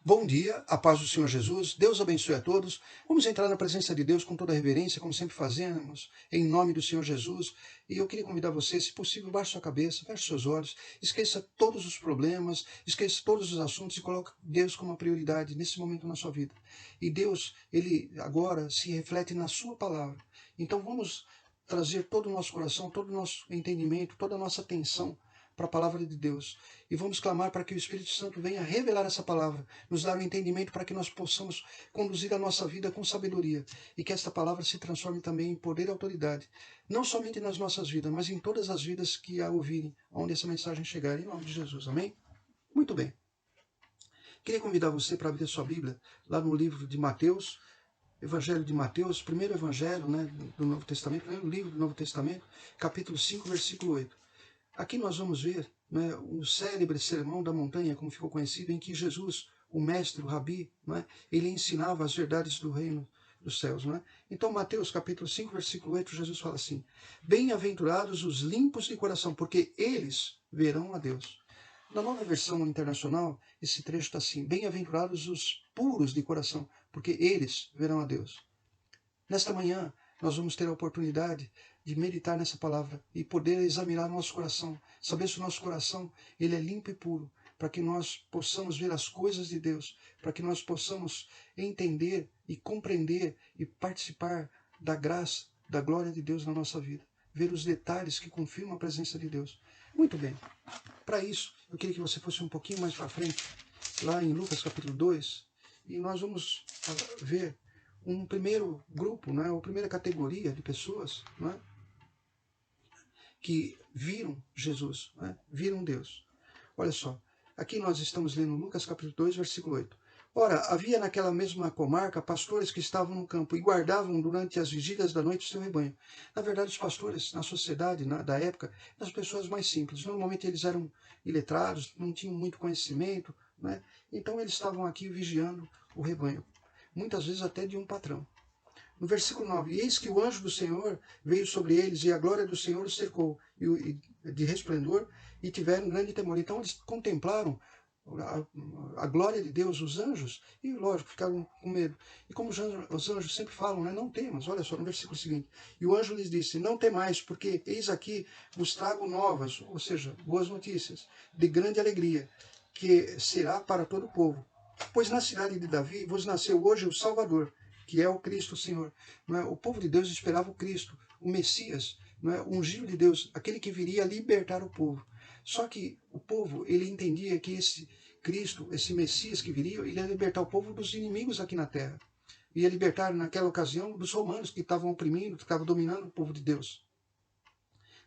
Bom dia, a paz do Senhor Jesus, Deus abençoe a todos. Vamos entrar na presença de Deus com toda a reverência, como sempre fazemos, em nome do Senhor Jesus. E eu queria convidar você, se possível, baixe sua cabeça, feche seus olhos, esqueça todos os problemas, esqueça todos os assuntos e coloque Deus como uma prioridade nesse momento na sua vida. E Deus, Ele agora se reflete na sua palavra. Então vamos trazer todo o nosso coração, todo o nosso entendimento, toda a nossa atenção para a palavra de Deus. E vamos clamar para que o Espírito Santo venha revelar essa palavra, nos dar o entendimento para que nós possamos conduzir a nossa vida com sabedoria e que esta palavra se transforme também em poder e autoridade, não somente nas nossas vidas, mas em todas as vidas que a ouvirem, onde essa mensagem chegar, em nome de Jesus. Amém? Muito bem. Queria convidar você para abrir a sua Bíblia lá no livro de Mateus, Evangelho de Mateus, primeiro evangelho, do Novo Testamento, primeiro livro do Novo Testamento, capítulo 5, versículo 8. Aqui nós vamos ver o célebre sermão da montanha, como ficou conhecido, em que Jesus, o mestre, o rabi, ele ensinava as verdades do reino dos céus. Então, Mateus capítulo 5, versículo 8, Jesus fala assim: Bem-aventurados os limpos de coração, porque eles verão a Deus. Na nova versão internacional, esse trecho está assim: Bem-aventurados os puros de coração, porque eles verão a Deus. Nesta manhã, nós vamos ter a oportunidade de meditar nessa palavra e poder examinar nosso coração, saber se o nosso coração ele é limpo e puro, para que nós possamos ver as coisas de Deus, para que nós possamos entender e compreender e participar da graça, da glória de Deus na nossa vida, ver os detalhes que confirmam a presença de Deus. Muito bem, para isso, eu queria que você fosse um pouquinho mais para frente, lá em Lucas capítulo 2, e nós vamos ver um primeiro grupo, ou primeira categoria de pessoas que viram Jesus, viram Deus. Olha só, aqui nós estamos lendo Lucas capítulo 2, versículo 8. Ora, havia naquela mesma comarca pastores que estavam no campo e guardavam durante as vigílias da noite o seu rebanho. Na verdade, os pastores, na sociedade da época, eram as pessoas mais simples. Normalmente eles eram iletrados, não tinham muito conhecimento, então eles estavam aqui vigiando o rebanho, muitas vezes até de um patrão. No versículo 9, eis que o anjo do Senhor veio sobre eles, e a glória do Senhor os cercou de resplendor, e tiveram grande temor. Então eles contemplaram a glória de Deus, os anjos, e lógico, ficaram com medo. E como os anjos sempre falam, não temas, olha só, no versículo seguinte, e o anjo lhes disse, não temais, porque eis aqui vos trago novas, ou seja, boas notícias, de grande alegria, que será para todo o povo. Pois na cidade de Davi vos nasceu hoje o Salvador, que é o Cristo, o Senhor. O povo de Deus esperava o Cristo, o Messias, o ungido de Deus, aquele que viria libertar o povo. Só que o povo, ele entendia que esse Cristo, esse Messias que viria, ele ia libertar o povo dos inimigos aqui na terra. Ia libertar, naquela ocasião, dos romanos que estavam oprimindo, que estavam dominando o povo de Deus.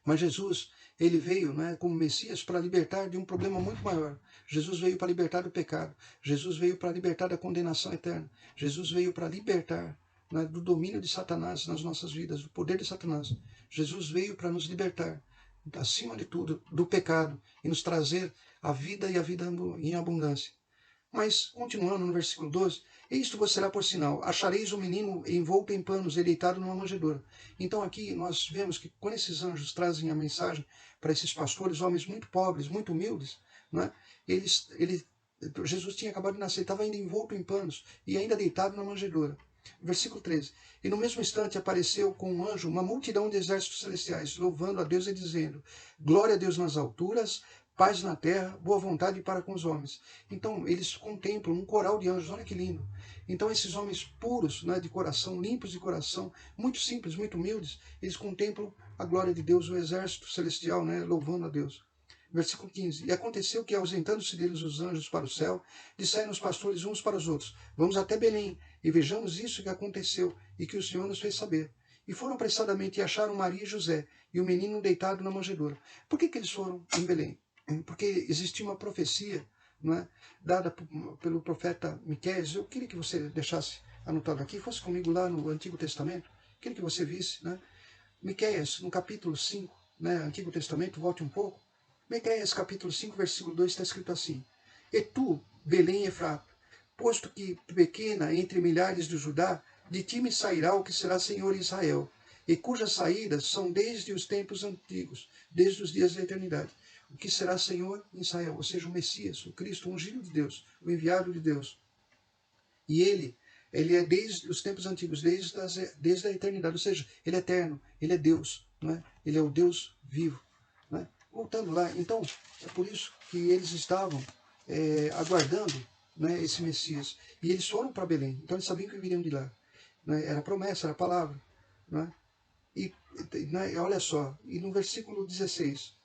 Mas Jesus, ele veio como Messias para libertar de um problema muito maior. Jesus veio para libertar do pecado. Jesus veio para libertar da condenação eterna. Jesus veio para libertar do domínio de Satanás nas nossas vidas, do poder de Satanás. Jesus veio para nos libertar, acima de tudo, do pecado e nos trazer a vida e a vida em abundância. Mas, continuando no versículo 12, isto vos será por sinal, achareis um menino envolto em panos e deitado numa manjedoura. Então aqui nós vemos que quando esses anjos trazem a mensagem para esses pastores, homens muito pobres, muito humildes, Jesus tinha acabado de nascer, estava ainda envolto em panos e ainda deitado na manjedoura. Versículo 13. E no mesmo instante apareceu com um anjo uma multidão de exércitos celestiais, louvando a Deus e dizendo, glória a Deus nas alturas, paz na terra, boa vontade para com os homens. Então, eles contemplam um coral de anjos, olha que lindo. Então, esses homens puros, de coração, limpos de coração, muito simples, muito humildes, eles contemplam a glória de Deus, o exército celestial, louvando a Deus. Versículo 15. E aconteceu que, ausentando-se deles os anjos para o céu, disseram os pastores uns para os outros, vamos até Belém, e vejamos isso que aconteceu, e que o Senhor nos fez saber. E foram apressadamente e acharam Maria e José, e o menino deitado na manjedoura. Por que eles foram em Belém? Porque existia uma profecia dada pelo profeta Miqueias. Eu queria que você deixasse anotado aqui, fosse comigo lá no Antigo Testamento, queria que você visse. Miqueias, no capítulo 5, Antigo Testamento, volte um pouco. Miqueias, capítulo 5, versículo 2, está escrito assim, e tu, Belém Efrata, posto que pequena entre milhares de Judá, de ti me sairá o que será Senhor em Israel, e cujas saídas são desde os tempos antigos, desde os dias da eternidade. O que será Senhor em Israel, ou seja, o Messias, o Cristo, o ungido de Deus, o enviado de Deus. E ele é desde os tempos antigos, desde a eternidade, ou seja, ele é eterno, ele é Deus, não é? Ele é o Deus vivo. Não é? Voltando lá, então, é por isso que eles estavam aguardando, né, esse Messias. E eles foram para Belém, então eles sabiam que viriam de lá. Né? Era promessa, era palavra. Né? Né, olha só, e no versículo 16,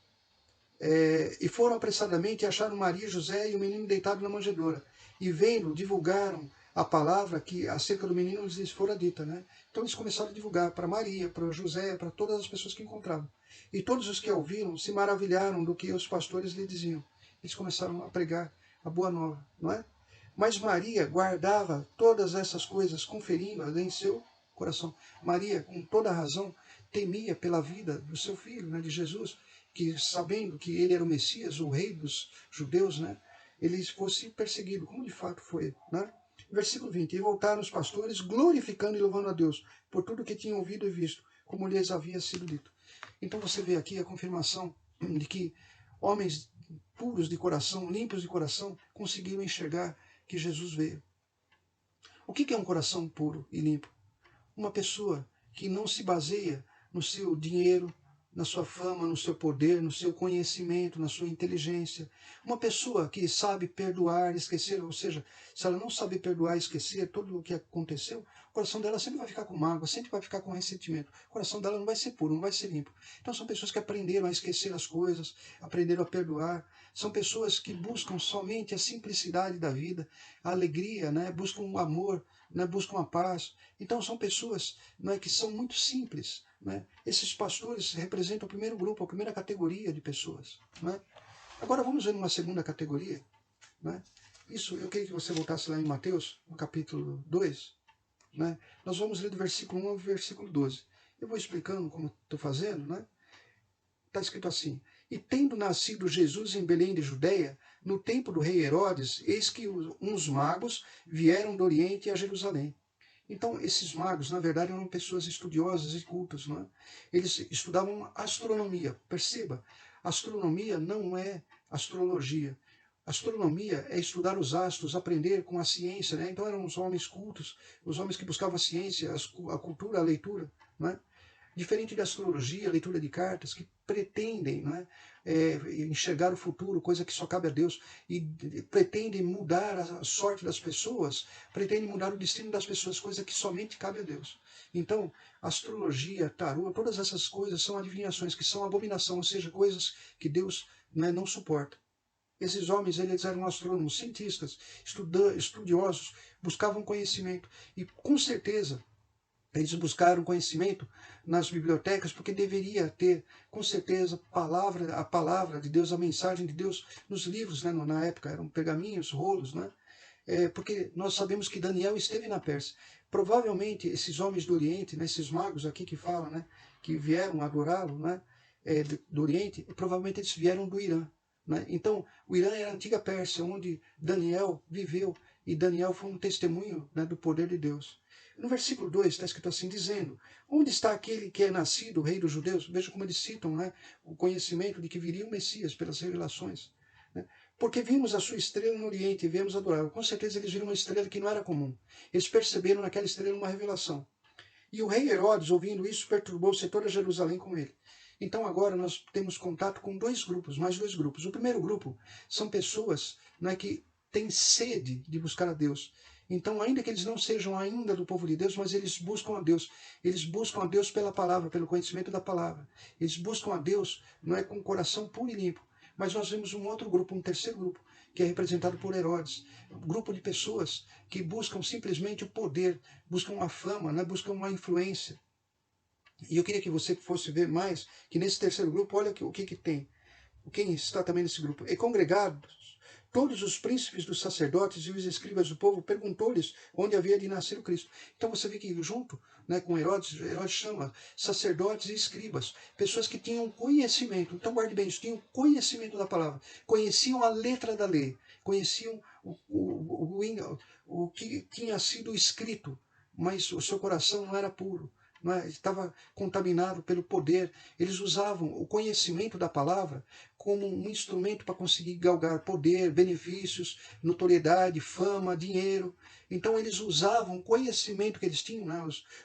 e foram apressadamente e acharam Maria, José e o menino deitado na manjedoura. E vendo, divulgaram a palavra que acerca do menino lhes fora dita. Né? Então eles começaram a divulgar para Maria, para José, para todas as pessoas que encontravam. E todos os que a ouviram se maravilharam do que os pastores lhe diziam. Eles começaram a pregar a boa nova, não é? Mas Maria guardava todas essas coisas, conferindo-as em seu coração. Maria, com toda razão, temia pela vida do seu filho, né, de Jesus, que sabendo que ele era o Messias, o rei dos judeus, né, ele fosse perseguido, como de fato foi. Né? Versículo 20, e voltaram os pastores, glorificando e louvando a Deus, por tudo que tinham ouvido e visto, como lhes havia sido dito. Então você vê aqui a confirmação de que homens puros de coração, limpos de coração, conseguiram enxergar que Jesus veio. O que é um coração puro e limpo? Uma pessoa que não se baseia no seu dinheiro, na sua fama, no seu poder, no seu conhecimento, na sua inteligência. Uma pessoa que sabe perdoar, esquecer, ou seja, se ela não sabe perdoar, esquecer tudo o que aconteceu, o coração dela sempre vai ficar com mágoa, sempre vai ficar com ressentimento. O coração dela não vai ser puro, não vai ser limpo. Então são pessoas que aprenderam a esquecer as coisas, aprenderam a perdoar. São pessoas que buscam somente a simplicidade da vida, a alegria, né? Buscam o amor, né? Buscam a paz. Então são pessoas, né, que são muito simples. Né? Esses pastores representam o primeiro grupo, a primeira categoria de pessoas. Né? Agora vamos ver uma segunda categoria. Né? Isso, eu queria que você voltasse lá em Mateus, no capítulo 2. Né? Nós vamos ler do versículo 1 ao versículo 12. Eu vou explicando como estou fazendo. Né? Está escrito assim: E tendo nascido Jesus em Belém de Judeia, no tempo do rei Herodes, eis que uns magos vieram do Oriente a Jerusalém. Então, esses magos, na verdade, eram pessoas estudiosas e cultas. Não é? Eles estudavam astronomia. Perceba, astronomia não é astrologia. Astronomia é estudar os astros, aprender com a ciência. Né? Então, eram os homens cultos, os homens que buscavam a ciência, a cultura, a leitura. Não é? Diferente da astrologia, leitura de cartas, que pretendem, não é, enxergar o futuro, coisa que só cabe a Deus, e pretendem mudar a sorte das pessoas, pretendem mudar o destino das pessoas, coisa que somente cabe a Deus. Então, astrologia, tarô, todas essas coisas são adivinhações, que são abominação, ou seja, coisas que Deus, né, não suporta. Esses homens, eles eram astrônomos, cientistas, estudiosos, buscavam conhecimento, e com certeza eles buscaram conhecimento nas bibliotecas, porque deveria ter, com certeza, a palavra de Deus, a mensagem de Deus nos livros, né? Na época eram pergaminhos, rolos, né? Porque nós sabemos que Daniel esteve na Pérsia. Provavelmente esses homens do Oriente, né, esses magos aqui que falam, né, que vieram adorá-lo, né, do Oriente, provavelmente eles vieram do Irã. Né? Então, o Irã era a antiga Pérsia, onde Daniel viveu, e Daniel foi um testemunho, né, do poder de Deus. No versículo 2 está escrito assim, dizendo: onde está aquele que é nascido, o rei dos judeus? Veja como eles citam, né, o conhecimento de que viria o Messias pelas revelações. Né? Porque vimos a sua estrela no Oriente e viemos adorá-lo. Com certeza eles viram uma estrela que não era comum. Eles perceberam naquela estrela uma revelação. E o rei Herodes, ouvindo isso, perturbou-se toda Jerusalém com ele. Então agora nós temos contato com dois grupos, mais dois grupos. O primeiro grupo são pessoas, né, que têm sede de buscar a Deus. Então, ainda que eles não sejam ainda do povo de Deus, mas eles buscam a Deus. Eles buscam a Deus pela palavra, pelo conhecimento da palavra. Eles buscam a Deus, não é, com o coração puro e limpo. Mas nós vemos um outro grupo, um terceiro grupo, que é representado por Herodes. Um grupo de pessoas que buscam simplesmente o poder, buscam a fama, né? Buscam uma influência. E eu queria que você fosse ver mais, que nesse terceiro grupo, olha o que tem. Quem está também nesse grupo? E congregados, todos os príncipes dos sacerdotes e os escribas do povo, perguntou-lhes onde havia de nascer o Cristo. Então você vê que junto, né, com Herodes chama sacerdotes e escribas, pessoas que tinham conhecimento. Então guarde bem isso, tinham conhecimento da palavra, conheciam a letra da lei, conheciam o que tinha sido escrito, mas o seu coração não era puro. Não é? Estava contaminado pelo poder. Eles usavam o conhecimento da palavra como um instrumento para conseguir galgar poder, benefícios, notoriedade, fama, dinheiro. Então eles usavam o conhecimento que eles tinham, né,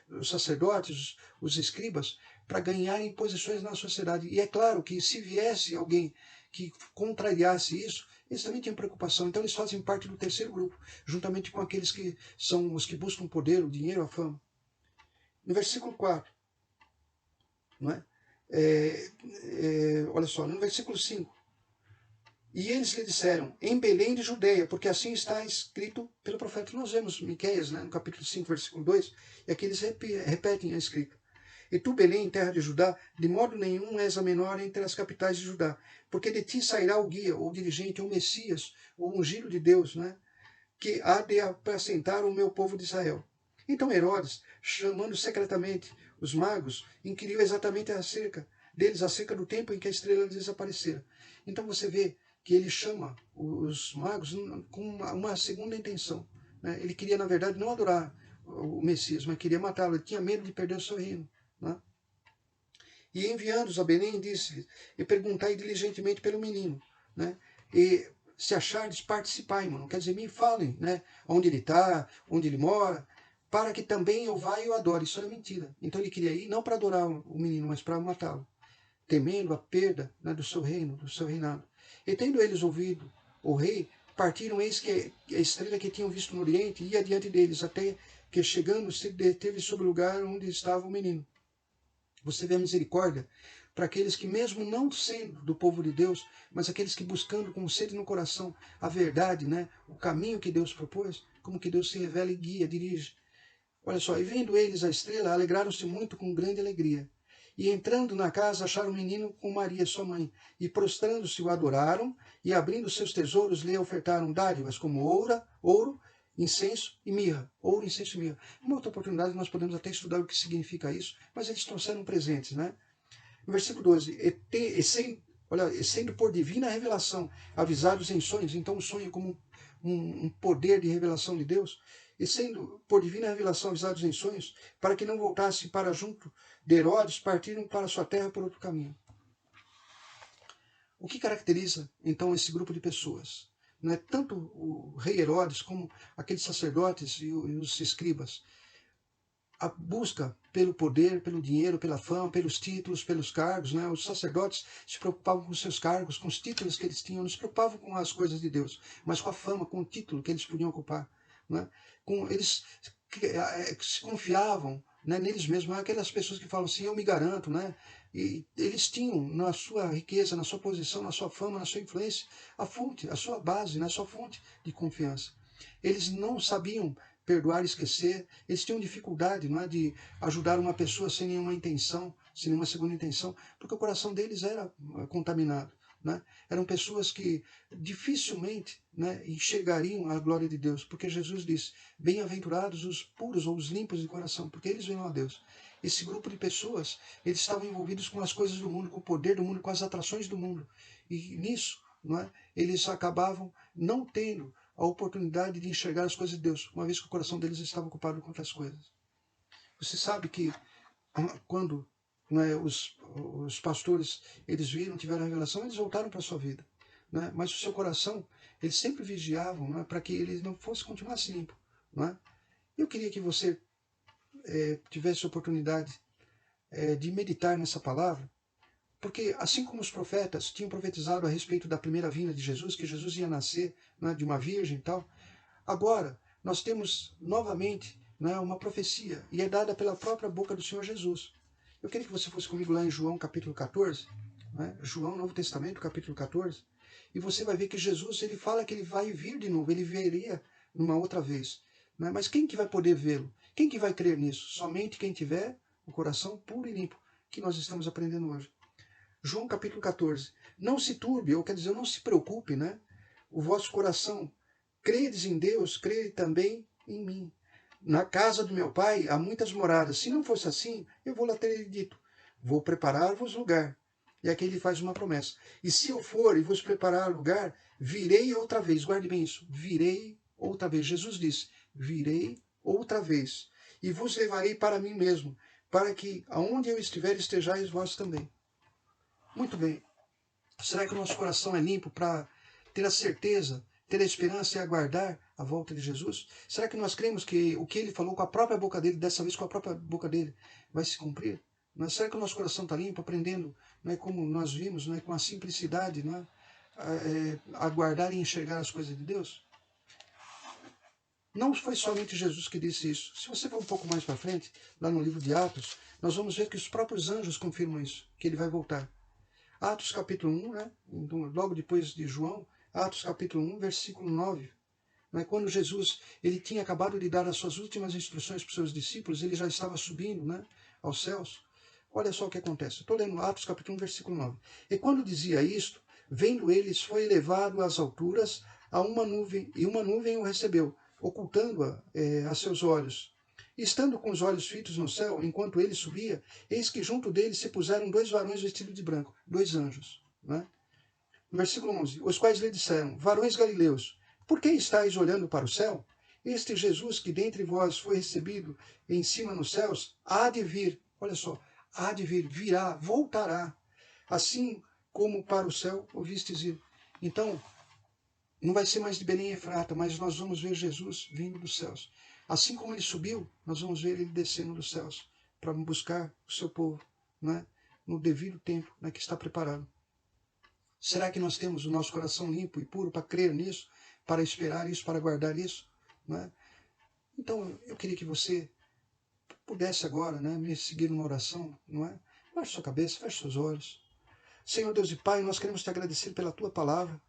os sacerdotes, os escribas, para ganharem posições na sociedade. E é claro que se viesse alguém que contrariasse isso, eles também tinham preocupação. Então eles fazem parte do terceiro grupo, juntamente com aqueles que são os que buscam o poder, o dinheiro, a fama. No versículo 4, não é? Olha só, no versículo 5. E eles lhe disseram, em Belém de Judeia, porque assim está escrito pelo profeta. Nós vemos Miqueias, né, no capítulo 5, versículo 2, e aqui eles repetem a escrita. E tu, Belém, terra de Judá, de modo nenhum és a menor entre as capitais de Judá, porque de ti sairá o guia, ou dirigente, ou Messias, ou ungido de Deus, né, que há de apacentar o meu povo de Israel. Então Herodes, chamando secretamente os magos, inquiriu exatamente acerca do tempo em que a estrela desaparecera. Então você vê que ele chama os magos com uma segunda intenção, né? Ele queria, na verdade, não adorar o Messias, mas queria matá-lo. Ele tinha medo de perder o seu reino, né? E enviando-os a Belém, disse-lhes, e perguntai diligentemente pelo menino, né? E se achardes, participai, irmão. Quer dizer, me falem, né? Onde ele está, onde ele mora, para que também eu vá e o adore. Isso era mentira. Então ele queria ir não para adorar o menino, mas para matá-lo, temendo a perda, né, do seu reino, do seu reinado. E tendo eles ouvido o rei, partiram, eis que a estrela que tinham visto no oriente ia diante deles, até que chegando se deteve sobre o lugar onde estava o menino. Você vê a misericórdia para aqueles que, mesmo não sendo do povo de Deus, mas aqueles que buscando com sede no coração a verdade, né, o caminho que Deus propôs, como que Deus se revela e guia, dirige. Olha só, e vendo eles a estrela, alegraram-se muito com grande alegria. E entrando na casa, acharam o menino com Maria, sua mãe, e prostrando-se o adoraram, e abrindo seus tesouros, lhe ofertaram dádivas como ouro, incenso e mirra. Ouro, incenso e mirra. Uma outra oportunidade nós podemos até estudar o que significa isso, mas eles trouxeram presentes, né? No versículo 12, e sendo por divina revelação avisados em sonhos, então o sonho como um poder de revelação de Deus, e sendo por divina revelação avisados em sonhos, para que não voltassem para junto de Herodes, partiram para sua terra por outro caminho. O que caracteriza, então, esse grupo de pessoas? Não é tanto o rei Herodes como aqueles sacerdotes e os escribas. A busca pelo poder, pelo dinheiro, pela fama, pelos títulos, pelos cargos, né? Os sacerdotes se preocupavam com seus cargos, com os títulos que eles tinham, não se preocupavam com as coisas de Deus, mas com a fama, com o título que eles podiam ocupar, né? Eles se confiavam, né, neles mesmos, aquelas pessoas que falam assim, eu me garanto, né? E eles tinham na sua riqueza, na sua posição, na sua fama, na sua influência, a fonte, a sua base, né, a sua fonte de confiança. Eles não sabiam perdoar e esquecer, eles tinham dificuldade, não é, de ajudar uma pessoa sem nenhuma intenção, sem nenhuma segunda intenção, porque o coração deles era contaminado. Né? Eram pessoas que dificilmente, né, enxergariam a glória de Deus, porque Jesus disse, bem-aventurados os puros ou os limpos de coração, porque eles verão a Deus. Esse grupo de pessoas, eles estavam envolvidos com as coisas do mundo, com o poder do mundo, com as atrações do mundo. E nisso, não é, eles acabavam não tendo a oportunidade de enxergar as coisas de Deus, uma vez que o coração deles estava ocupado com outras coisas. Você sabe que quando, né, os pastores eles viram, tiveram a revelação, eles voltaram para a sua vida. Né? Mas o seu coração, eles sempre vigiavam, né, para que ele não fosse continuar limpo. Né? Eu queria que você tivesse a oportunidade de meditar nessa palavra, porque assim como os profetas tinham profetizado a respeito da primeira vinda de Jesus, que Jesus ia nascer, né, de uma virgem e tal, agora nós temos novamente, né, uma profecia, e é dada pela própria boca do Senhor Jesus. Eu queria que você fosse comigo lá em João capítulo 14, né, João, Novo Testamento, capítulo 14, e você vai ver que Jesus ele fala que ele vai vir de novo, ele viria numa outra vez. Né? Mas quem que vai poder vê-lo? Quem que vai crer nisso? Somente quem tiver o coração puro e limpo, que nós estamos aprendendo hoje. João capítulo 14. Não se turbe, ou quer dizer, não se preocupe, né? O vosso coração. Credes em Deus, crede também em mim. Na casa do meu pai há muitas moradas. Se não fosse assim, eu vou lá ter dito. Vou preparar-vos lugar. E aqui ele faz uma promessa. E se eu for e vos preparar lugar, virei outra vez. Guarde bem isso. Virei outra vez. Jesus disse, virei outra vez. E vos levarei para mim mesmo, para que aonde eu estiver estejais vós também. Muito bem. Será que o nosso coração é limpo para ter a certeza, ter a esperança e aguardar a volta de Jesus? Será que nós cremos que o que ele falou com a própria boca dele, dessa vez com a própria boca dele, vai se cumprir? Mas será que o nosso coração está limpo, aprendendo, não é, como nós vimos, não é, com a simplicidade, não é, aguardar e enxergar as coisas de Deus? Não foi somente Jesus que disse isso. Se você for um pouco mais para frente, lá no livro de Atos, nós vamos ver que os próprios anjos confirmam isso, que ele vai voltar. Atos capítulo 1, né? Então, logo depois de João, Atos capítulo 1, versículo 9. Né? Quando Jesus ele tinha acabado de dar as suas últimas instruções para os seus discípulos, ele já estava subindo, né, aos céus. Olha só o que acontece. Estou lendo Atos capítulo 1, versículo 9. E quando dizia isto, vendo eles, foi levado às alturas a uma nuvem, e uma nuvem o recebeu, ocultando-a a seus olhos. E estando com os olhos fitos no céu, enquanto ele subia, eis que junto dele se puseram dois varões vestidos de branco, dois anjos. Né? No versículo 11, os quais lhe disseram, varões galileus, por que estáis olhando para o céu? Este Jesus que dentre vós foi recebido em cima nos céus, há de vir, olha só, há de vir, virá, voltará, assim como para o céu o vistes ir. Então, não vai ser mais de Belém e Efrata, mas nós vamos ver Jesus vindo dos céus. Assim como ele subiu, nós vamos ver ele descendo dos céus para buscar o seu povo, né, no devido tempo, né, que está preparado. Será que nós temos o nosso coração limpo e puro para crer nisso, para esperar isso, para guardar isso? Né? Então, eu queria que você pudesse agora, né, me seguir numa oração, não é? Baixe sua cabeça, feche seus olhos. Senhor Deus e Pai, nós queremos te agradecer pela tua palavra.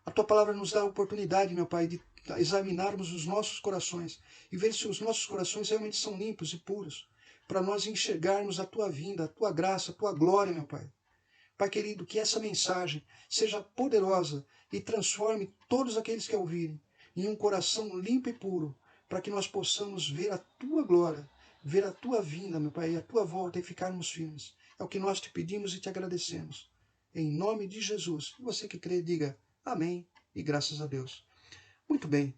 A tua palavra nos dá a oportunidade, meu Pai, de examinarmos os nossos corações e ver se os nossos corações realmente são limpos e puros, para nós enxergarmos a tua vinda, a tua graça, a tua glória, meu Pai. Pai querido, que essa mensagem seja poderosa e transforme todos aqueles que a ouvirem em um coração limpo e puro, para que nós possamos ver a tua glória, ver a tua vinda, meu Pai, e a tua volta e ficarmos firmes. É o que nós te pedimos e te agradecemos. Em nome de Jesus. E você que crê, diga amém e graças a Deus. Muito bem.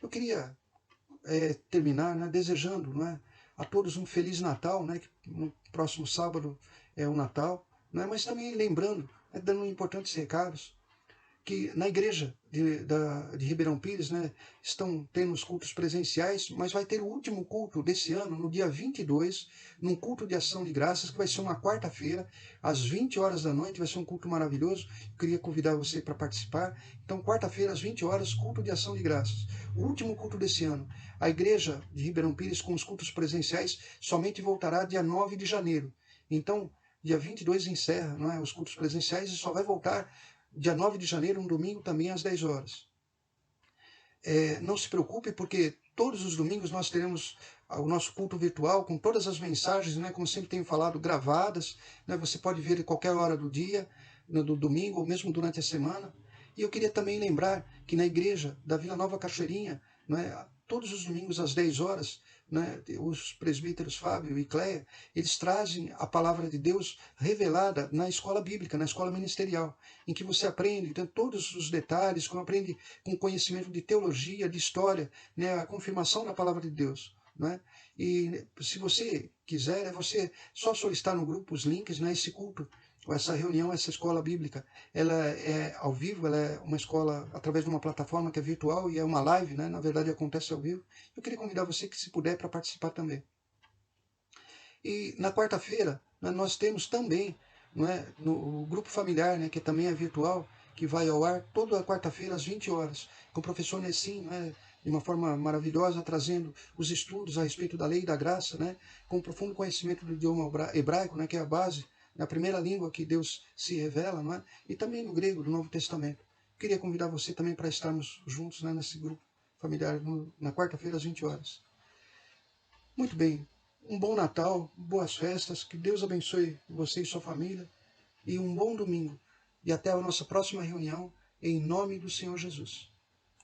Eu queria terminar, né, desejando, né, a todos um Feliz Natal, né, que no próximo sábado é o Natal, né, mas também lembrando, né, dando importantes recados, que na igreja de Ribeirão Pires, né, estão tendo os cultos presenciais, mas vai ter o último culto desse ano, no dia 22, num culto de ação de graças, que vai ser uma quarta-feira, às 20 horas da noite, vai ser um culto maravilhoso. Eu queria convidar você para participar. Então, quarta-feira, às 20 horas, culto de ação de graças. O último culto desse ano. A igreja de Ribeirão Pires, com os cultos presenciais, somente voltará dia 9 de janeiro. Então, dia 22 encerra, não é, os cultos presenciais e só vai voltar dia 9 de janeiro, um domingo, também às 10 horas. Não se preocupe, porque todos os domingos nós teremos o nosso culto virtual, com todas as mensagens, né, como sempre tenho falado, gravadas. Né, você pode ver em qualquer hora do dia, do domingo, ou mesmo durante a semana. E eu queria também lembrar que na igreja da Vila Nova Cachoeirinha, né, todos os domingos às 10 horas, né, os presbíteros Fábio e Cléia, eles trazem a palavra de Deus revelada na escola bíblica, na escola ministerial, em que você aprende então, todos os detalhes, como aprende com conhecimento de teologia, de história, né, a confirmação da palavra de Deus. Né? E se você quiser, é você só solicitar no grupo os links, né, esse culto, essa reunião, essa escola bíblica, ela é ao vivo, ela é uma escola através de uma plataforma que é virtual e é uma live, né? Na verdade acontece ao vivo. Eu queria convidar você que se puder para participar também. E na quarta-feira, né, nós temos também, não é, no grupo familiar, né, que também é virtual, que vai ao ar toda quarta-feira às 20 horas, com o professor Nessim, né, de uma forma maravilhosa, trazendo os estudos a respeito da lei e da graça, né, com um profundo conhecimento do idioma hebraico, né, que é a base, a primeira língua que Deus se revela, não é? E também no grego do Novo Testamento. Queria convidar você também para estarmos juntos, né, nesse grupo familiar na quarta-feira às 20 horas. Muito bem, um bom Natal, boas festas, que Deus abençoe você e sua família e um bom domingo. E até a nossa próxima reunião, em nome do Senhor Jesus.